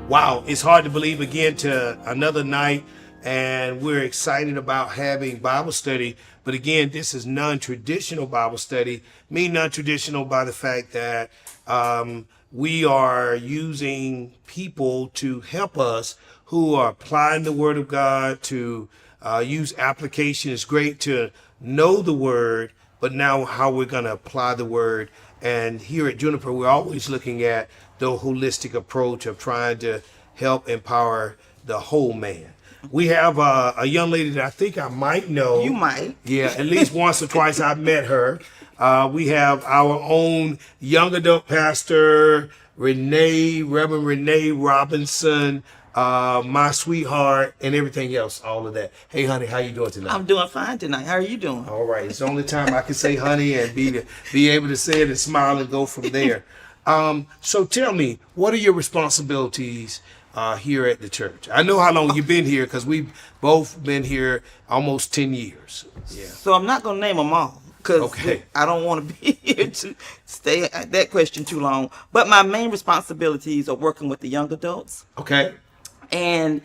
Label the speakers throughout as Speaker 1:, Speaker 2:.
Speaker 1: Wow, it's hard to believe again to another night, and we're excited about having Bible study. But again, this is non-traditional Bible study. Mean non-traditional by the fact that we are using people to help us who are applying the Word of God to use application. It's great to know the Word, but now how we're going to apply the Word. And here at Juniper, we're always looking at the holistic approach of trying to help empower the whole man. We have a young lady that I think I might know.
Speaker 2: You might.
Speaker 1: Yeah, at least once or twice I've met her. We have our own young adult pastor, Renee, Reverend Renee Robinson, my sweetheart, and everything else, all of that. Hey, honey, how you doing tonight?
Speaker 2: I'm doing fine tonight. How are you doing?
Speaker 1: All right. It's the only time I can say honey and be able to say it and smile and go from there. So tell me, what are your responsibilities here at the church? I know how long you've been here because we've both been here almost 10 years. Yeah.
Speaker 2: So I'm not going to name them all because
Speaker 1: Okay.
Speaker 2: I don't want to be here to stay at that question too long. But my main responsibilities are working with the young adults.
Speaker 1: Okay.
Speaker 2: And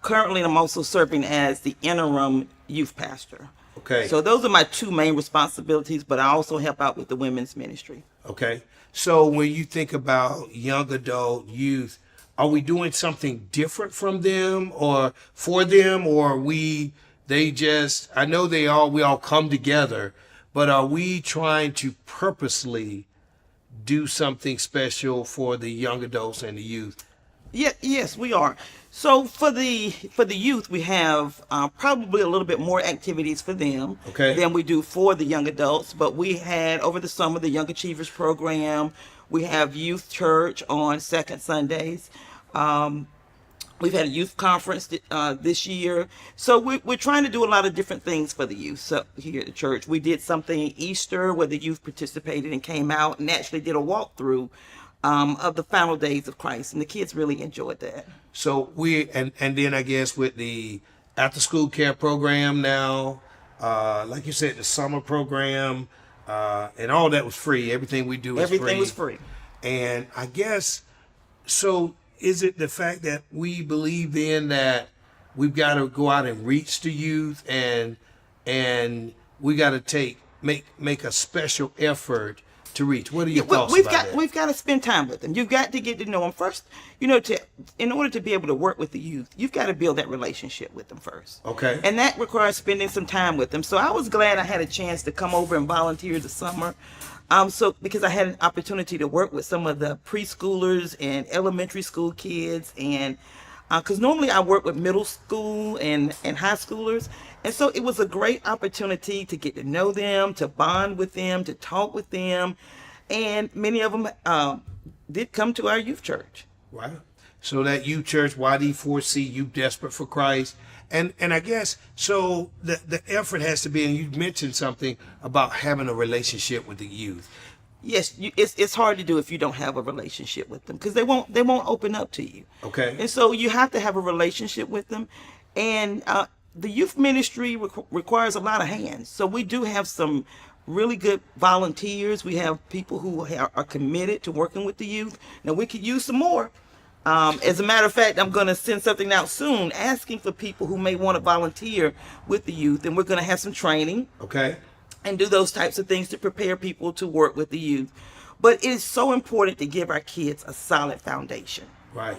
Speaker 2: currently I'm also serving as the interim youth pastor.
Speaker 1: Okay.
Speaker 2: So those are my two main responsibilities, but I also help out with the women's ministry.
Speaker 1: Okay. So when you think about young adult youth, are we doing something different from them or for them, or I know we all come together, but are we trying to purposely do something special for the young adults and the youth?
Speaker 2: Yes, we are. So for the youth, we have probably a little bit more activities for them than we do for the young adults. But we had over the summer the Young Achievers program. We have youth church on second Sundays. We've had a youth conference this year. So we're trying to do a lot of different things for the youth here at the church. We did something Easter where the youth participated and came out and actually did a walkthrough of the final days of Christ, and the kids really enjoyed that.
Speaker 1: So and then I guess with the after school care program now, like you said, the summer program, and all that was free. Everything we do is free.
Speaker 2: Everything was free. And
Speaker 1: I guess, so is it the fact that we believe then that we've got to go out and reach the youth and we got to make a special effort to reach? What are your thoughts about that?
Speaker 2: We've got to spend time with them. You've got to get to know them first. In order to be able to work with the youth, you've got to build that relationship with them first.
Speaker 1: Okay.
Speaker 2: And that requires spending some time with them. So I was glad I had a chance to come over and volunteer this summer. Because I had an opportunity to work with some of the preschoolers and elementary school kids, and because normally I work with middle school and high schoolers. And so it was a great opportunity to get to know them, to bond with them, to talk with them. And many of them did come to our youth church.
Speaker 1: Wow. So that youth church, YD4C, Youth Desperate for Christ. And I guess, so the effort has to be, and you mentioned something about having a relationship with the youth.
Speaker 2: Yes, it's hard to do if you don't have a relationship with them because they won't open up to you.
Speaker 1: Okay.
Speaker 2: And so you have to have a relationship with them. And the youth ministry requires a lot of hands. So we do have some really good volunteers. We have people who are committed to working with the youth. Now we could use some more. As a matter of fact, I'm going to send something out soon asking for people who may want to volunteer with the youth. And we're going to have some training. Okay. And do those types of things to prepare people to work with the youth. But it is so important to give our kids a solid foundation.
Speaker 1: Right.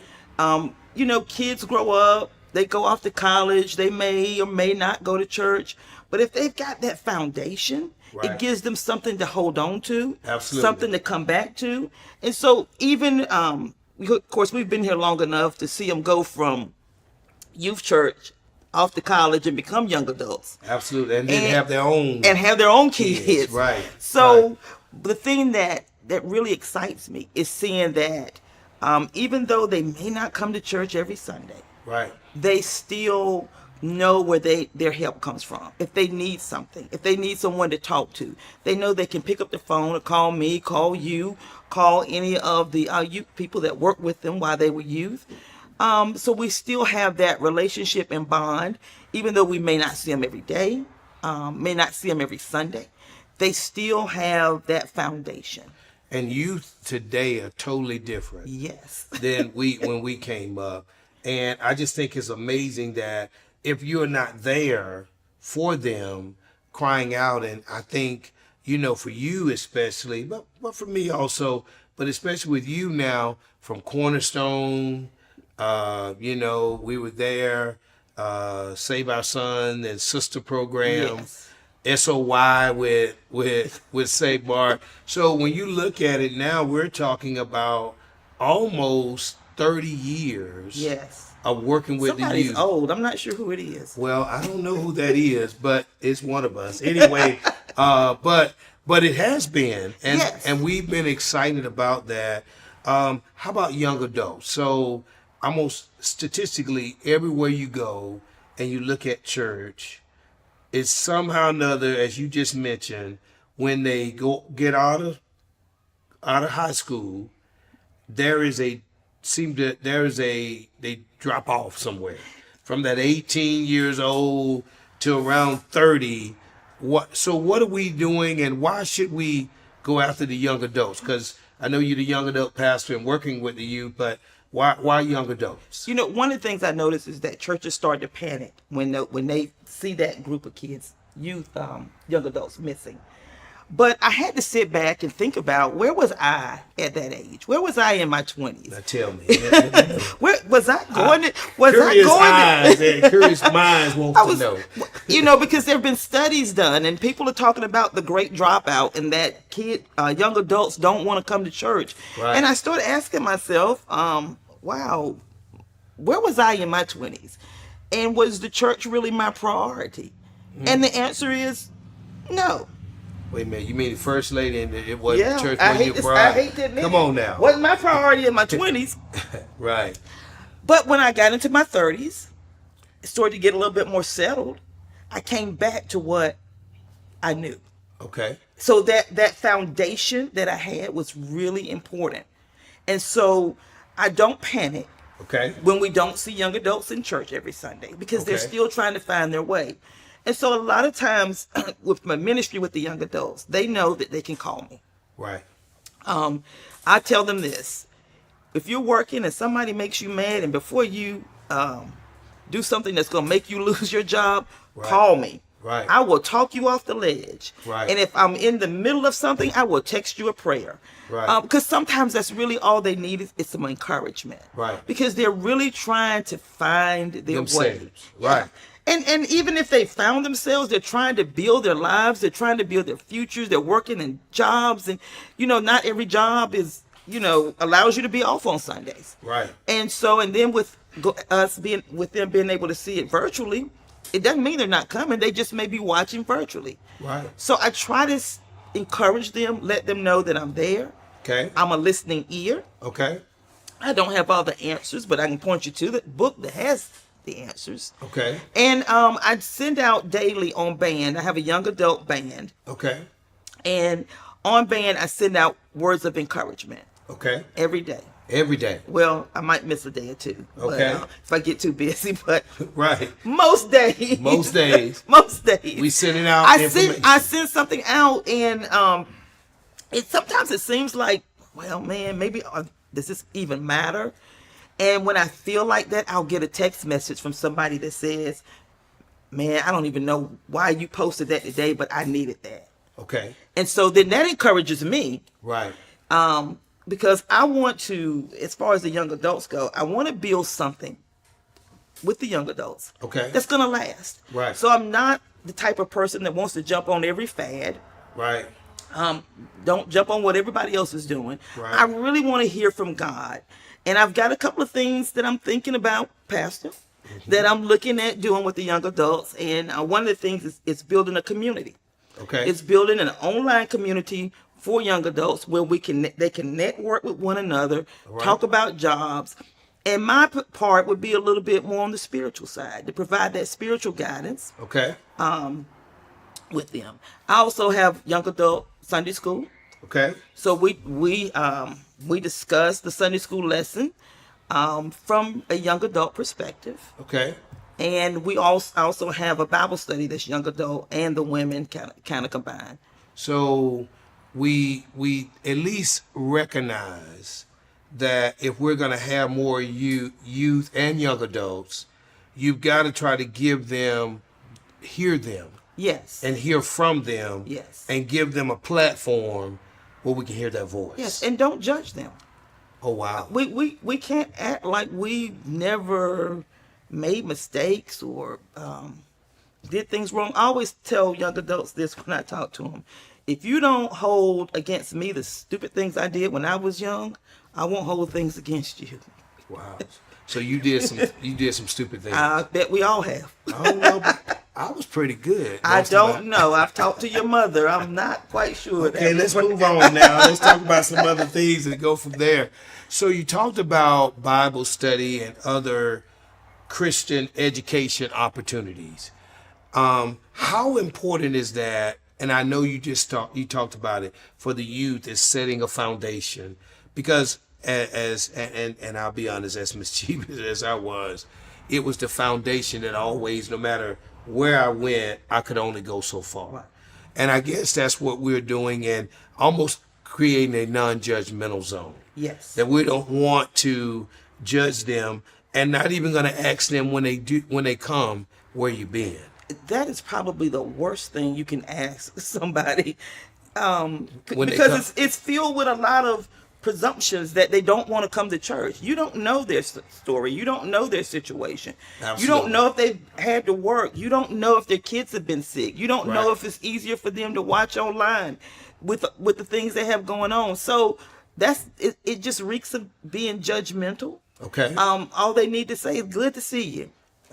Speaker 2: Kids grow up, they go off to college, they may or may not go to church. But if they've got that foundation, it gives them something to hold on to. Absolutely. Something to come back to. And so even, of course, we've been here long enough to see them go from youth church off to college and become young adults.
Speaker 1: Absolutely. And then have their own.
Speaker 2: And have their own kids.
Speaker 1: Right.
Speaker 2: So the thing that really excites me is seeing that even though they may not come to church every Sunday, they still know where their help comes from. If they need something, if they need someone to talk to, they know they can pick up the phone or call me, call you, call any of the youth people that work with them while they were youth. So we still have that relationship and bond, even though we may not see them every day, may not see them every Sunday. They still have that foundation.
Speaker 1: And youth today are totally different.
Speaker 2: Yes.
Speaker 1: Than when we came up. And I just think it's amazing that if you're not there for them crying out, and I think, for you especially, but for me also, but especially with you now from Cornerstone, we were there, Save Our Son and Sister Program.
Speaker 2: Yes.
Speaker 1: SOY with Save Bar. So when you look at it now, we're talking about almost 30 years
Speaker 2: Yes.
Speaker 1: of working with
Speaker 2: Somebody's
Speaker 1: the youth.
Speaker 2: old. I'm not sure who it is.
Speaker 1: Well, I don't know who that is, but it's one of us. Anyway, but it has been, and
Speaker 2: Yes.
Speaker 1: and we've been excited about that. How about young adults? So almost statistically, everywhere you go and you look at church, it's somehow or another, as you just mentioned, when they get out of high school, they drop off somewhere from that 18 years old to around 30. What are we doing, and why should we go after the young adults? Because I know you're the young adult pastor and working with the youth, but why young adults?
Speaker 2: One of the things I noticed is that churches start to panic when they see that group of kids, youth, young adults missing. But I had to sit back and think about, where was I at that age? Where was I in my 20s?
Speaker 1: Now tell me.
Speaker 2: Where was I going?
Speaker 1: Curious minds want to know.
Speaker 2: Because there have been studies done, and people are talking about the great dropout, and that young adults don't want to come to church.
Speaker 1: Right.
Speaker 2: And I started asking myself, wow, where was I in my 20s? And was the church really my priority? And the answer is no.
Speaker 1: Wait a minute, you mean the first lady and it wasn't
Speaker 2: Yeah,
Speaker 1: church
Speaker 2: I
Speaker 1: when you brought?
Speaker 2: hate to admit
Speaker 1: Come on now.
Speaker 2: Wasn't my priority in my 20s.
Speaker 1: Right.
Speaker 2: But when I got into my 30s, started to get a little bit more settled, I came back to what I knew.
Speaker 1: Okay.
Speaker 2: So that foundation that I had was really important. And so I don't panic when we don't see young adults in church every Sunday, because they're still trying to find their way. And so a lot of times with my ministry with the young adults, they know that they can call me.
Speaker 1: Right.
Speaker 2: I tell them this: if you're working and somebody makes you mad, and before you do something that's going to make you lose your job, call me.
Speaker 1: Right.
Speaker 2: I will talk you off the ledge.
Speaker 1: Right.
Speaker 2: And if I'm in the middle of something, I will text you a prayer.
Speaker 1: Right.
Speaker 2: Because sometimes that's really all they need is some encouragement.
Speaker 1: Right.
Speaker 2: Because they're really trying to find their way.
Speaker 1: Right.
Speaker 2: And even if they found themselves, they're trying to build their lives. They're trying to build their futures. They're working in jobs. And, not every job is, allows you to be off on Sundays.
Speaker 1: Right.
Speaker 2: And so, and then with them being able to see it virtually, it doesn't mean they're not coming. They just may be watching virtually.
Speaker 1: Right.
Speaker 2: So I try to encourage them, let them know that I'm there.
Speaker 1: Okay.
Speaker 2: I'm a listening ear.
Speaker 1: Okay.
Speaker 2: I don't have all the answers, but I can point you to the book that has the answers.
Speaker 1: Okay.
Speaker 2: And I send out daily on band. I have a young adult band.
Speaker 1: Okay.
Speaker 2: And on band, I send out words of encouragement.
Speaker 1: Okay.
Speaker 2: Every day.
Speaker 1: Every day.
Speaker 2: Well, I might miss a day or two.
Speaker 1: Okay.
Speaker 2: But, if I get too busy, but
Speaker 1: right.
Speaker 2: Most days.
Speaker 1: Most days.
Speaker 2: Most days.
Speaker 1: We sending out information.
Speaker 2: I send something out, and sometimes it seems like, well, man, maybe does this even matter? And when I feel like that, I'll get a text message from somebody that says, man, I don't even know why you posted that today, but I needed that.
Speaker 1: Okay.
Speaker 2: And so then that encourages me.
Speaker 1: Right.
Speaker 2: Because I want to, as far as the young adults go, I want to build something with the young adults.
Speaker 1: Okay.
Speaker 2: That's going to last.
Speaker 1: Right.
Speaker 2: So I'm not the type of person that wants to jump on every fad.
Speaker 1: Right.
Speaker 2: Don't jump on what everybody else is doing.
Speaker 1: Right.
Speaker 2: I really want to hear from God. And I've got a couple of things that I'm thinking about, Pastor, that I'm looking at doing with the young adults. And one of the things is building a community.
Speaker 1: Okay.
Speaker 2: It's building an online community for young adults where they can network with one another, talk about jobs. And my part would be a little bit more on the spiritual side, to provide that spiritual guidance.
Speaker 1: Okay.
Speaker 2: With them. I also have young adult Sunday school.
Speaker 1: Okay.
Speaker 2: So we discuss the Sunday school lesson from a young adult perspective.
Speaker 1: Okay.
Speaker 2: And we also have a Bible study that's young adult and the women kind of combined.
Speaker 1: So we at least recognize that if we're going to have more youth and young adults, you've got to try to hear them,
Speaker 2: yes,
Speaker 1: and hear from them,
Speaker 2: yes,
Speaker 1: and give them a platform where we can hear their voice.
Speaker 2: yes, and don't judge them.
Speaker 1: Oh wow.
Speaker 2: We can't act like we never made mistakes or did things wrong. I always tell young adults this when I talk to them: if you don't hold against me the stupid things I did when I was young, I won't hold things against you.
Speaker 1: Wow. So you did some stupid things.
Speaker 2: I bet we all have.
Speaker 1: Oh well, but I was pretty good.
Speaker 2: I don't know. I've talked to your mother. I'm not quite sure.
Speaker 1: Okay, let's move on now. Let's talk about some other things and go from there. So you talked about Bible study and other Christian education opportunities. How important is that? And I know you talked about it for the youth, is setting a foundation, because and I'll be honest, as mischievous as I was, it was the foundation that always, no matter where I went, I could only go so far. Right. And I guess that's what we're doing, and almost creating a non-judgmental zone.
Speaker 2: Yes.
Speaker 1: That we don't want to judge them, and not even going to ask them when they come, where you been.
Speaker 2: That is probably the worst thing you can ask somebody, because it's filled with a lot of presumptions that they don't want to come to church. You don't know their story. You don't know their situation. Absolutely. You don't know if they've had to work. You don't know if their kids have been sick. You don't know if it's easier for them to watch online with the things they have going on. So that's it. It just reeks of being judgmental.
Speaker 1: Okay.
Speaker 2: All they need to say is "good to see you."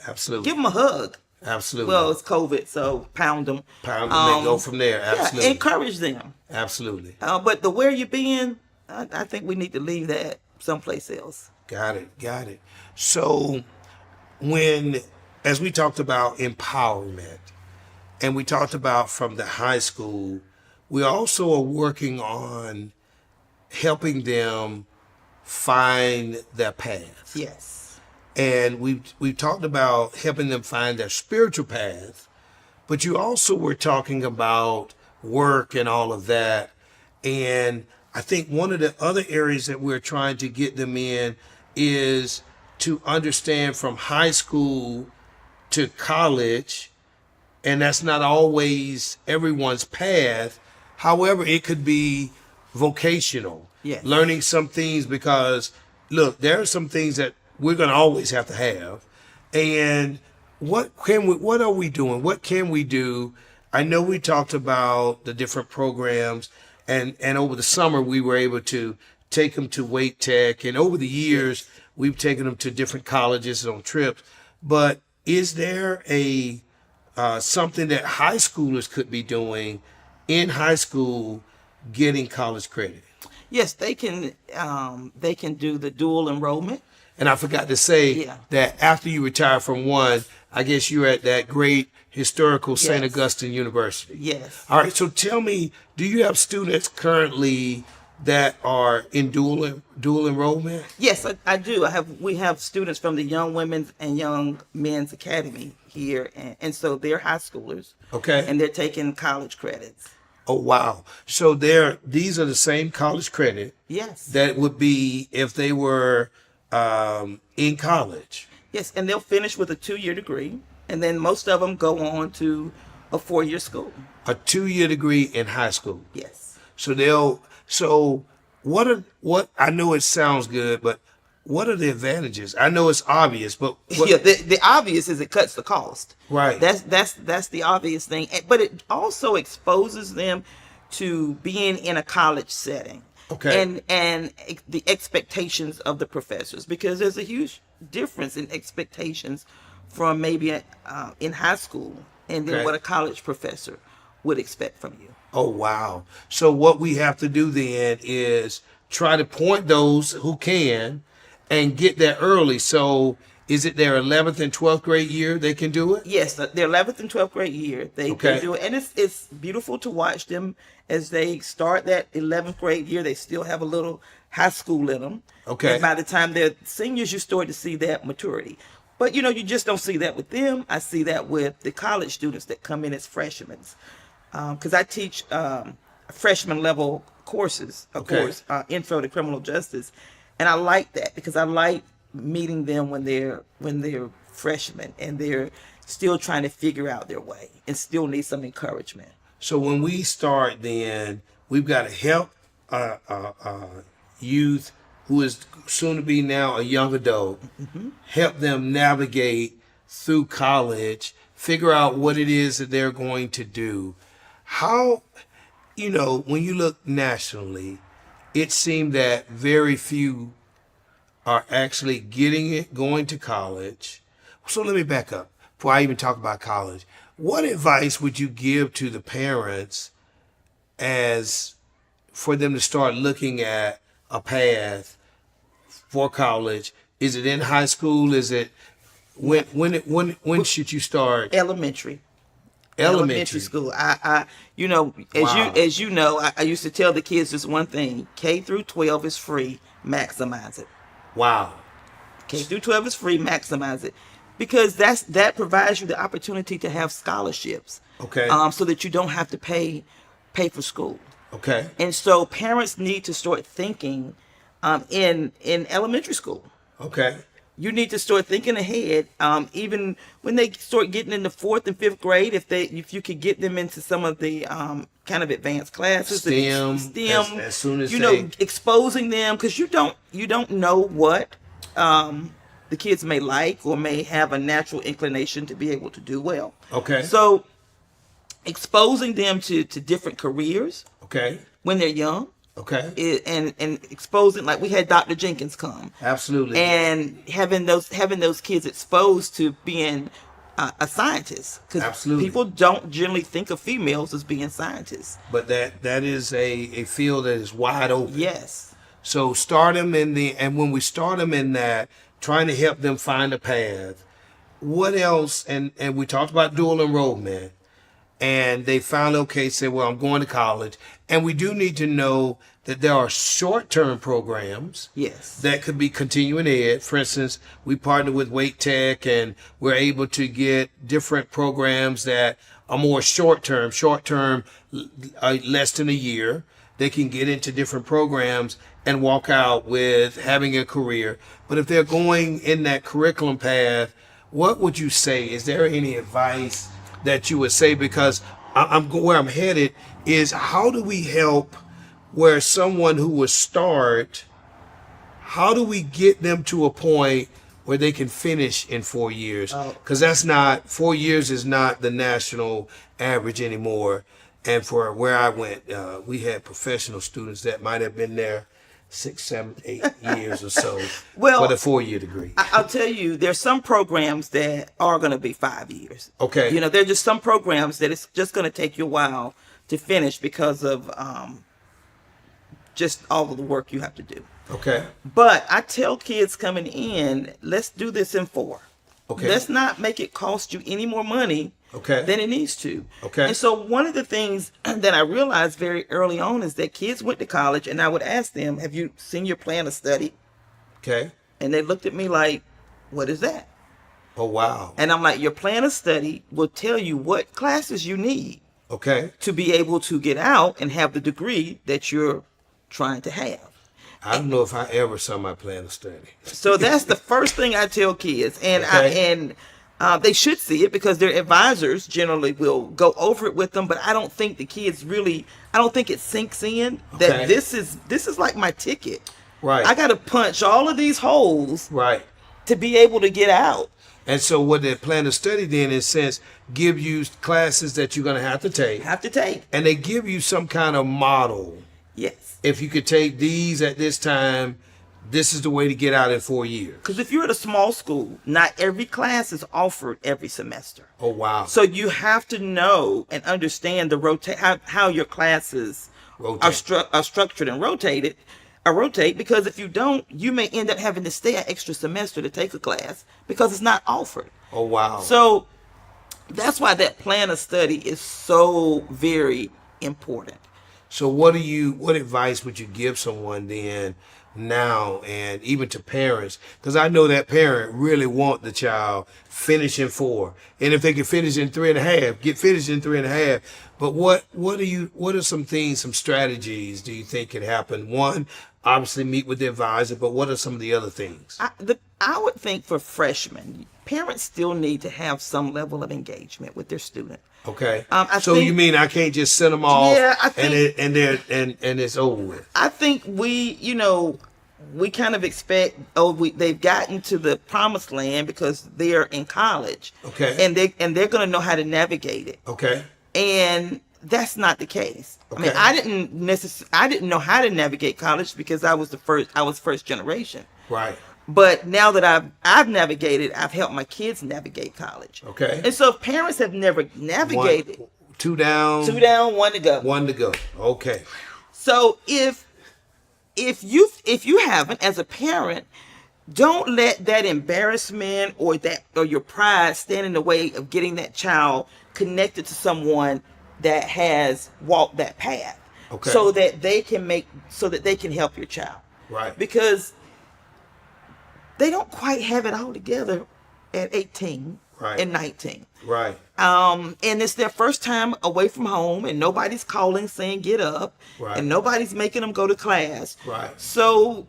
Speaker 1: Absolutely.
Speaker 2: Give them a hug.
Speaker 1: Absolutely.
Speaker 2: Well, it's COVID, so pound them.
Speaker 1: Pound them and go from there. Absolutely.
Speaker 2: Yeah, encourage them.
Speaker 1: Absolutely.
Speaker 2: But the where you been, I think we need to leave that someplace else.
Speaker 1: Got it. So as we talked about empowerment, and we talked about from the high school, we also are working on helping them find their path.
Speaker 2: Yes.
Speaker 1: And we've talked about helping them find their spiritual path, but you also were talking about work and all of that. And I think one of the other areas that we're trying to get them in is to understand from high school to college, and that's not always everyone's path. However, it could be vocational,
Speaker 2: yes.
Speaker 1: Learning some things, because look, there are some things that we're going to always have to have. And what are we doing? What can we do? I know we talked about the different programs, and over the summer we were able to take them to Wake Tech, and over the years we've taken them to different colleges on trips. But is there something that high schoolers could be doing in high school, getting college credit?
Speaker 2: Yes, they can do the dual enrollment.
Speaker 1: And I forgot to say that after you retire from one, I guess you're at that great historical St. Augustine University.
Speaker 2: Yes.
Speaker 1: All right. So tell me, do you have students currently that are in dual enrollment?
Speaker 2: Yes, I do. We have students from the Young Women's and Young Men's Academy here, and so they're high schoolers.
Speaker 1: Okay.
Speaker 2: And they're taking college credits.
Speaker 1: Oh wow! So these are the same college credit.
Speaker 2: Yes.
Speaker 1: That would be if they were in college.
Speaker 2: Yes, and they'll finish with a 2-year degree, and then most of them go on to a 4-year school.
Speaker 1: A 2-year degree in high school.
Speaker 2: Yes.
Speaker 1: So what I know it sounds good, but what are the advantages? I know it's obvious, but
Speaker 2: the obvious is it cuts the cost.
Speaker 1: Right.
Speaker 2: That's the obvious thing, but it also exposes them to being in a college setting.
Speaker 1: Okay.
Speaker 2: And the expectations of the professors, because there's a huge difference in expectations from maybe in high school and then what a college professor would expect from you.
Speaker 1: Oh, wow. So what we have to do then is try to point those who can and get there early. So is it their 11th and 12th grade year they can do it?
Speaker 2: Yes, their 11th and 12th grade year they can do it. And it's beautiful to watch them as they start that 11th grade year. They still have a little high school in them.
Speaker 1: Okay.
Speaker 2: And by the time they're seniors, you start to see that maturity. But, you just don't see that with them. I see that with the college students that come in as freshmen. Because I teach freshman level courses, of course, intro to criminal justice, and I like that because I like meeting them when they're freshmen and they're still trying to figure out their way and still need some encouragement.
Speaker 1: So when we start, then we've got to help youth who is soon to be now a young adult, help them navigate through college, figure out what it is that they're going to do. How, when you look nationally, it seemed that very few are actually getting it, going to college. So let me back up before I even talk about college. What advice would you give to the parents as for them to start looking at a path for college? Is it in high school? Is it when should you start?
Speaker 2: Elementary school. As you know, I used to tell the kids just one thing: K through 12 is free. Maximize it.
Speaker 1: Wow.
Speaker 2: K through 12 is free. Maximize it, because that provides you the opportunity to have scholarships.
Speaker 1: Okay.
Speaker 2: So that you don't have to pay for school.
Speaker 1: Okay.
Speaker 2: And so parents need to start thinking in elementary school.
Speaker 1: Okay.
Speaker 2: You need to start thinking ahead. Even when they start getting into 4th and 5th grade, if you could get them into some of the kind of advanced classes,
Speaker 1: STEM, as soon as
Speaker 2: exposing them, because you don't know what the kids may like or may have a natural inclination to be able to do well.
Speaker 1: Okay.
Speaker 2: So exposing them to different careers.
Speaker 1: Okay.
Speaker 2: When they're young.
Speaker 1: Okay.
Speaker 2: And exposing, like we had Dr. Jenkins come.
Speaker 1: Absolutely.
Speaker 2: And having those kids exposed to being a scientist, because people don't generally think of females as being scientists.
Speaker 1: But that is a field that is wide open.
Speaker 2: Yes.
Speaker 1: So start them and when we start them in that, trying to help them find a path. What else? And we talked about dual enrollment. And they finally, say, well, I'm going to college. And we do need to know that there are short-term programs.
Speaker 2: Yes.
Speaker 1: That could be continuing ed. For instance, we partner with Wake Tech, and we're able to get different programs that are more short-term, less than a year. They can get into different programs and walk out with having a career. But if they're going in that curriculum path, what would you say? Is there any advice that you would say? Because where I'm headed is, how do we help where someone who will start, how do we get them to a point where they can finish in 4 years? Because 4 years is not the national average anymore. And for where I went, we had professional students that might have been there 6, 7, 8 years or so for the 4-year degree.
Speaker 2: I'll tell you, there's some programs that are going to be 5 years.
Speaker 1: Okay.
Speaker 2: There are just some programs that it's just going to take you a while to finish because of just all of the work you have to do.
Speaker 1: Okay.
Speaker 2: But I tell kids coming in, let's do this in 4.
Speaker 1: Okay.
Speaker 2: Let's not make it cost you any more money than it needs to.
Speaker 1: Okay.
Speaker 2: And so one of the things that I realized very early on is that kids went to college, and I would ask them, have you seen your plan of study?
Speaker 1: Okay.
Speaker 2: And they looked at me like, what is that?
Speaker 1: Oh, wow.
Speaker 2: And I'm like, your plan of study will tell you what classes you need to be able to get out and have the degree that you're trying to have.
Speaker 1: I don't know if I ever saw my plan of study.
Speaker 2: So that's the first thing I tell kids. And they should see it, because their advisors generally will go over it with them. But I don't think the kids I don't think it sinks in that this is like my ticket.
Speaker 1: Right.
Speaker 2: I got to punch all of these holes
Speaker 1: right
Speaker 2: to be able to get out.
Speaker 1: And so what the plan of study then, in a sense, give you classes that you're going to have to take. And they give you some kind of model.
Speaker 2: Yes.
Speaker 1: If you could take these at this time, this is the way to get out in 4 years.
Speaker 2: Because if you're at a small school, not every class is offered every semester.
Speaker 1: Oh, wow.
Speaker 2: So you have to know and understand how your classes are structured and rotate, because if you don't, you may end up having to stay an extra semester to take a class because it's not offered.
Speaker 1: Oh, wow.
Speaker 2: So that's why that plan of study is so very important.
Speaker 1: So what advice would you give someone then now, and even to parents? Because I know that parent really want the child finish in 4. And if they can finish in 3.5, get finished in 3.5. But what are some things, some strategies do you think can happen? One, obviously meet with the advisor, but what are some of the other things?
Speaker 2: I would think for freshmen, parents still need to have some level of engagement with their student.
Speaker 1: Okay. So you mean I can't just send them off, and it's over with?
Speaker 2: I think we kind of expect, they've gotten to the promised land because they're in college.
Speaker 1: Okay.
Speaker 2: And they're going to know how to navigate it.
Speaker 1: Okay.
Speaker 2: And that's not the case.
Speaker 1: Okay.
Speaker 2: I mean, I didn't know how to navigate college because I was first generation.
Speaker 1: Right.
Speaker 2: But now that I've navigated, I've helped my kids navigate college.
Speaker 1: Okay.
Speaker 2: And so if parents have never navigated,
Speaker 1: 2 down,
Speaker 2: 1 to go.
Speaker 1: 1 to go. Okay.
Speaker 2: So if you haven't, as a parent, don't let that embarrassment or your pride stand in the way of getting that child connected to someone that has walked that path.
Speaker 1: Okay.
Speaker 2: So that they can help your child.
Speaker 1: Right.
Speaker 2: Because they don't quite have it all together at 18 and 19.
Speaker 1: Right.
Speaker 2: And it's their first time away from home, and nobody's calling saying get up,
Speaker 1: right.
Speaker 2: and nobody's making them go to class.
Speaker 1: Right.
Speaker 2: So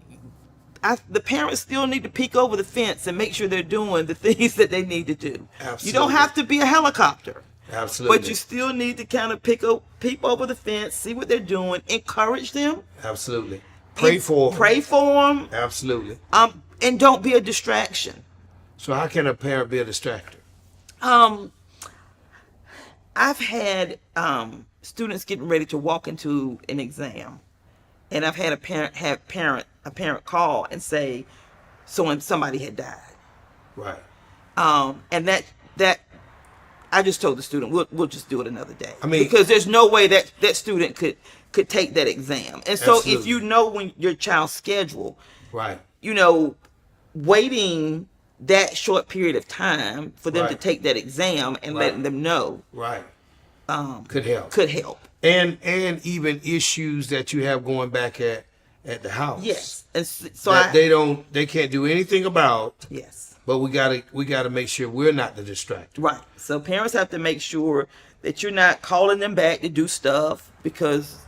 Speaker 2: the parents still need to peek over the fence and make sure they're doing the things that they need to do.
Speaker 1: Absolutely.
Speaker 2: You don't have to be a helicopter.
Speaker 1: Absolutely.
Speaker 2: But you still need to kind of peep over the fence, see what they're doing, encourage them.
Speaker 1: Absolutely. Pray for
Speaker 2: them.
Speaker 1: Absolutely.
Speaker 2: And don't be a distraction.
Speaker 1: So how can a parent be a distractor?
Speaker 2: I've had students getting ready to walk into an exam, and I've had a parent call and say somebody had died.
Speaker 1: Right.
Speaker 2: And that I just told the student we'll just do it another day.
Speaker 1: I mean,
Speaker 2: because there's no way that student could take that exam. And so
Speaker 1: absolutely.
Speaker 2: if you know when your child's schedule,
Speaker 1: right,
Speaker 2: waiting that short period of time for them
Speaker 1: right.
Speaker 2: to take that exam and
Speaker 1: right.
Speaker 2: letting them know,
Speaker 1: right,
Speaker 2: could help.
Speaker 1: And even issues that you have going back at the house.
Speaker 2: Yes, and so
Speaker 1: they can't do anything about.
Speaker 2: Yes.
Speaker 1: But we gotta make sure we're not the distractor.
Speaker 2: Right. So parents have to make sure that you're not calling them back to do stuff, because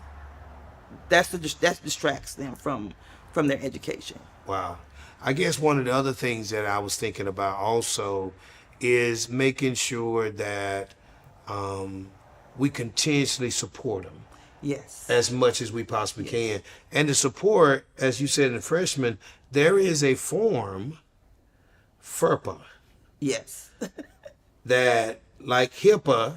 Speaker 2: that distracts them from their education.
Speaker 1: Wow. I guess one of the other things that I was thinking about also is making sure that we continuously support them.
Speaker 2: Yes.
Speaker 1: As much as we possibly can. And the support, as you said in the freshman, there is a form, FERPA.
Speaker 2: Yes.
Speaker 1: That, like HIPAA.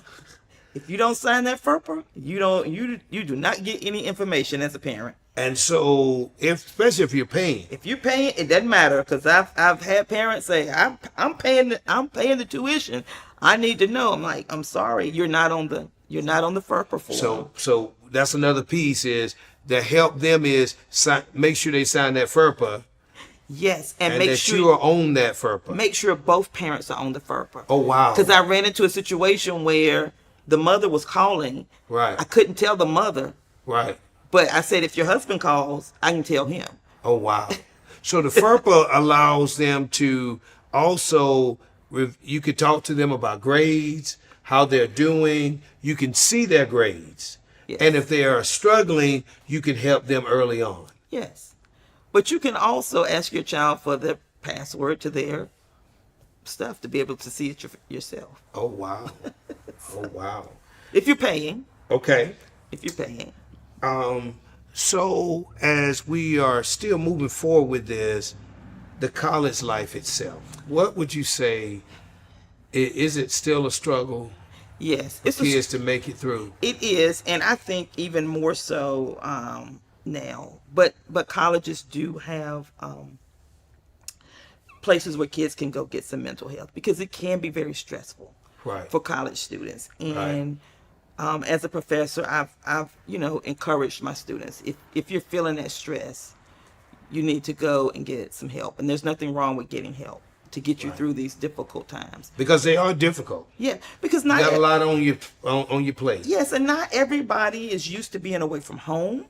Speaker 2: If you don't sign that FERPA, you do not get any information as a parent.
Speaker 1: And so, especially if you're paying.
Speaker 2: If you're paying, it doesn't matter, because I've had parents say, I'm paying the tuition. I need to know. I'm like, I'm sorry, you're not on the FERPA form.
Speaker 1: So that's another piece, is to help them is make sure they sign that FERPA.
Speaker 2: Yes, and
Speaker 1: make sure you are on that FERPA.
Speaker 2: Make sure both parents are on the FERPA.
Speaker 1: Oh, wow.
Speaker 2: Because I ran into a situation where the mother was calling.
Speaker 1: Right.
Speaker 2: I couldn't tell the mother.
Speaker 1: Right.
Speaker 2: But I said, if your husband calls, I can tell him.
Speaker 1: Oh, wow. So the FERPA allows them to also, you could talk to them about grades, how they're doing. You can see their grades. Yes. And if they are struggling, you can help them early on.
Speaker 2: Yes. But you can also ask your child for the password to their stuff to be able to see it yourself.
Speaker 1: Oh, wow. Oh, wow.
Speaker 2: If you're paying.
Speaker 1: Okay.
Speaker 2: If you're paying.
Speaker 1: So as we are still moving forward with this, the college life itself, what would you say, is it still a struggle?
Speaker 2: Yes.
Speaker 1: For kids to make it through?
Speaker 2: It is, and I think even more so now. But colleges do have places where kids can go get some mental health, because it can be very stressful for college students. And as a professor, I've encouraged my students, if you're feeling that stress, you need to go and get some help. And there's nothing wrong with getting help to get you through these difficult times.
Speaker 1: Because they are difficult.
Speaker 2: Yeah, because
Speaker 1: you got a lot on your plate.
Speaker 2: Yes, and not everybody is used to being away from home.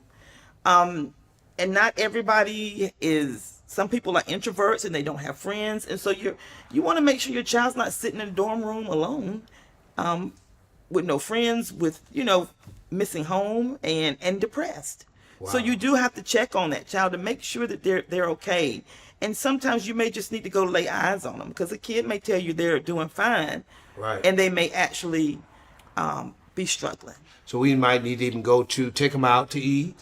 Speaker 2: And not everybody is. Some people are introverts and they don't have friends, and so you want to make sure your child's not sitting in a dorm room alone, with no friends, with missing home and depressed. Wow. So you do have to check on that child to make sure that they're okay. And sometimes you may just need to go lay eyes on them, because a kid may tell you they're doing fine,
Speaker 1: right,
Speaker 2: and they may actually be struggling.
Speaker 1: So we might need to even take them out to eat.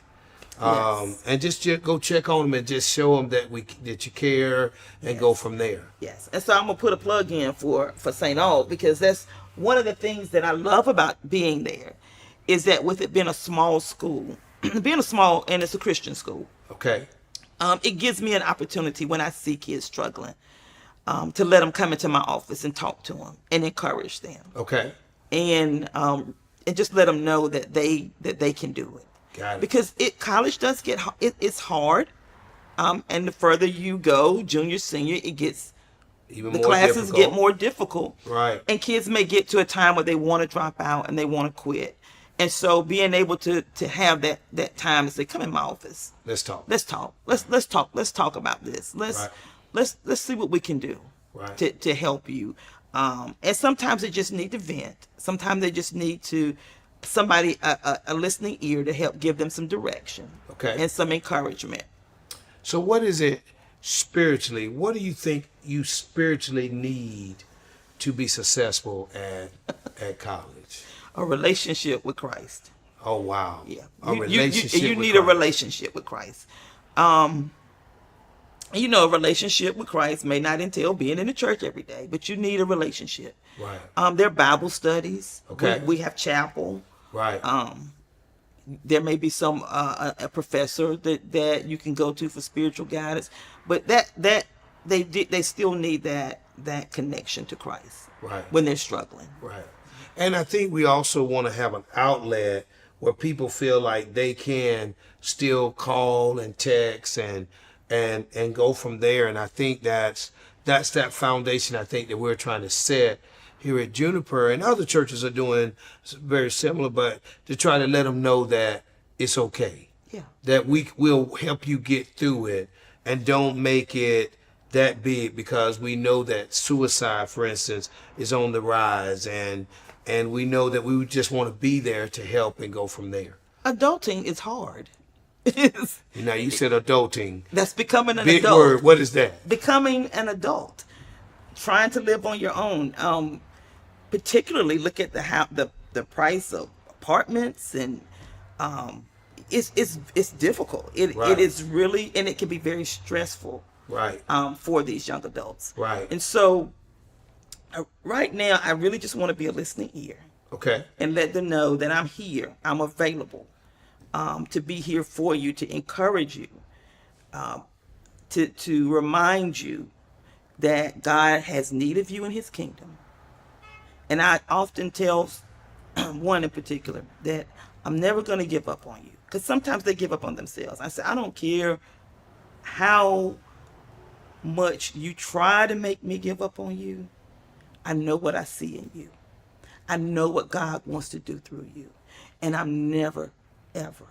Speaker 2: Yes.
Speaker 1: And just go check on them and just show them that you care, and go from there.
Speaker 2: Yes. And so I'm gonna put a plug in for St. Aud, because that's one of the things that I love about being there, is that with it being a small school, and it's a Christian school.
Speaker 1: Okay.
Speaker 2: It gives me an opportunity when I see kids struggling, to let them come into my office and talk to them and encourage them.
Speaker 1: Okay.
Speaker 2: And just let them know that they can do it.
Speaker 1: Got it.
Speaker 2: Because college does it's hard, and the further you go, junior, senior, it gets
Speaker 1: even
Speaker 2: the
Speaker 1: more
Speaker 2: classes
Speaker 1: difficult.
Speaker 2: Get more difficult.
Speaker 1: Right.
Speaker 2: And kids may get to a time where they want to drop out and they want to quit. And so being able to have that time to say, come in my office.
Speaker 1: Let's talk.
Speaker 2: Let's talk. Let's talk. Let's talk about this. Let's see what we can do,
Speaker 1: right,
Speaker 2: to help you. And sometimes they just need to vent. Sometimes they just need somebody, a listening ear to help give them some direction,
Speaker 1: okay,
Speaker 2: and some encouragement.
Speaker 1: So what is it spiritually? What do you think you spiritually need to be successful at college?
Speaker 2: A relationship with Christ.
Speaker 1: Oh, wow.
Speaker 2: Yeah.
Speaker 1: A relationship
Speaker 2: you need a relationship with Christ. A relationship with Christ may not entail being in the church every day, but you need a relationship.
Speaker 1: Right.
Speaker 2: There are Bible studies.
Speaker 1: Okay.
Speaker 2: We have chapel.
Speaker 1: Right.
Speaker 2: There may be some a professor that you can go to for spiritual guidance, but that they still need that connection to Christ.
Speaker 1: Right.
Speaker 2: When they're struggling.
Speaker 1: Right. And I think we also want to have an outlet where people feel like they can still call and text and go from there. And I think that's that foundation I think that we're trying to set here at Juniper, and other churches are doing very similar, but to try to let them know that it's okay.
Speaker 2: Yeah.
Speaker 1: That we will help you get through it, and don't make it that big, because we know that suicide, for instance, is on the rise, and we know that we just want to be there to help and go from there.
Speaker 2: Adulting is hard.
Speaker 1: Now you said adulting.
Speaker 2: That's becoming an
Speaker 1: big
Speaker 2: adult.
Speaker 1: Word. What is that? Becoming
Speaker 2: an adult, trying to live on your own. Particularly look at the price of apartments, and it's difficult. It is really, and it can be very stressful.
Speaker 1: Right.
Speaker 2: For these young adults.
Speaker 1: Right.
Speaker 2: And so right now, I really just want to be a listening ear.
Speaker 1: Okay.
Speaker 2: And let them know that I'm here. I'm available to be here for you, to encourage you, to remind you that God has need of you in his kingdom. And I often tell one in particular that I'm never going to give up on you. Because sometimes they give up on themselves. I say, I don't care how much you try to make me give up on you. I know what I see in you. I know what God wants to do through you. And I'm never, ever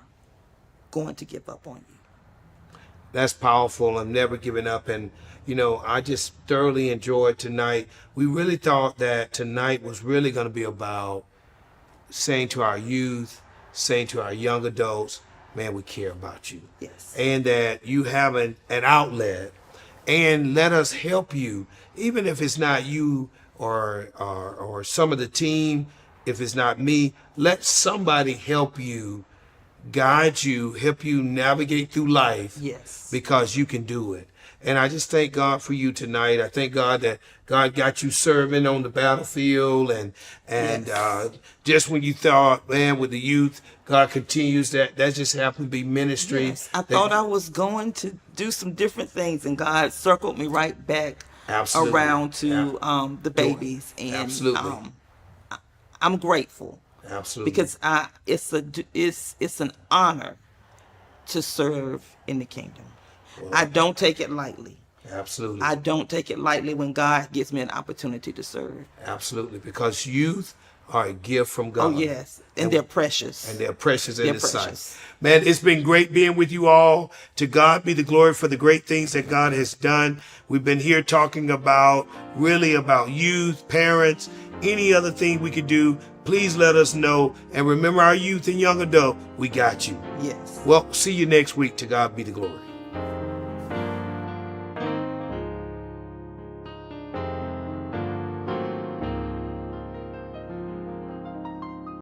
Speaker 2: going to give up on you.
Speaker 1: That's powerful. I'm never giving up. And, I just thoroughly enjoyed tonight. We really thought that tonight was really going to be about saying to our youth, saying to our young adults, man, we care about you.
Speaker 2: Yes.
Speaker 1: And that you have an outlet, and let us help you, even if it's not you or some of the team, if it's not me, let somebody help you, guide you, help you navigate through life.
Speaker 2: Yes.
Speaker 1: Because you can do it. And I just thank God for you tonight. I thank God that God got you serving on the battlefield, and yes. Just when you thought, man, with the youth, God continues that just happened to be ministry.
Speaker 2: Yes. I thought I was going to do some different things, and God circled me right back
Speaker 1: Absolutely.
Speaker 2: Around to the babies. And
Speaker 1: absolutely.
Speaker 2: I'm grateful.
Speaker 1: Absolutely.
Speaker 2: Because it's an honor to serve in the kingdom. Wow. I don't take it lightly.
Speaker 1: Absolutely.
Speaker 2: I don't take it lightly when God gives me an opportunity to serve.
Speaker 1: Absolutely, because youth are a gift from God.
Speaker 2: Oh, yes. And they're precious.
Speaker 1: And they're precious in His sight.
Speaker 2: Precious.
Speaker 1: Man, it's been great being with you all. To God be the glory for the great things that God has done. We've been here talking about youth, parents, any other thing we could do. Please let us know. And remember, our youth and young adult, we got you.
Speaker 2: Yes.
Speaker 1: Well, see you next week. To God be the glory.